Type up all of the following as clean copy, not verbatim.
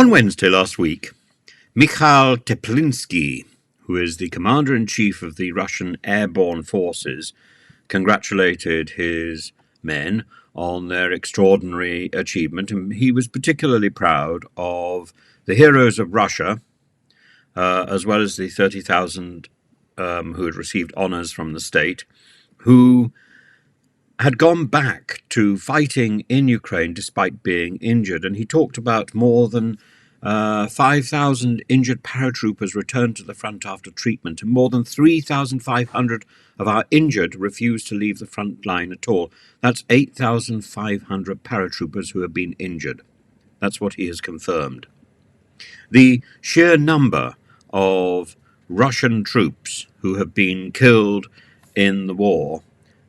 On Wednesday last week, Mikhail Teplinsky, who is the commander-in-chief of the Russian airborne forces, congratulated his men on their extraordinary achievement, and he was particularly proud of the heroes of Russia, as well as the 30,000 who had received honors from the state, who had gone back to fighting in Ukraine despite being injured. And he talked about more than 5,000 injured paratroopers returned to the front after treatment, and more than 3,500 of our injured refused to leave the front line at all. That's 8,500 paratroopers who have been injured. That's what he has confirmed. The sheer number of Russian troops who have been killed in the war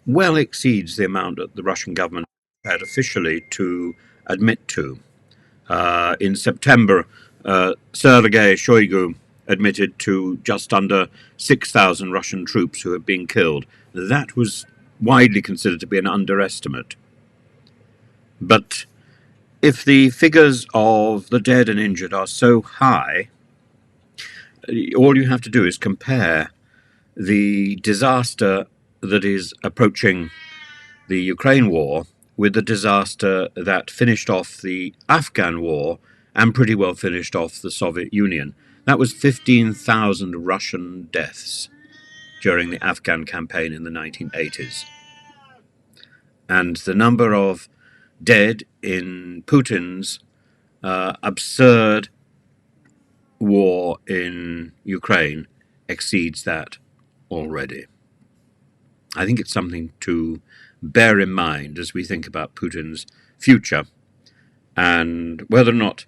well exceeds the amount that the Russian government had officially to admit to. In September, Sergei Shoigu admitted to just under 6,000 Russian troops who had been killed. That was widely considered to be an underestimate. But if the figures of the dead and injured are so high, all you have to do is compare the disaster that is approaching the Ukraine war with the disaster that finished off the Afghan war and pretty well finished off the Soviet Union. That was 15,000 Russian deaths during the Afghan campaign in the 1980s. And the number of dead in Putin's absurd war in Ukraine exceeds that already. I think it's something to bear in mind as we think about Putin's future and whether or not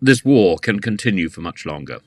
this war can continue for much longer.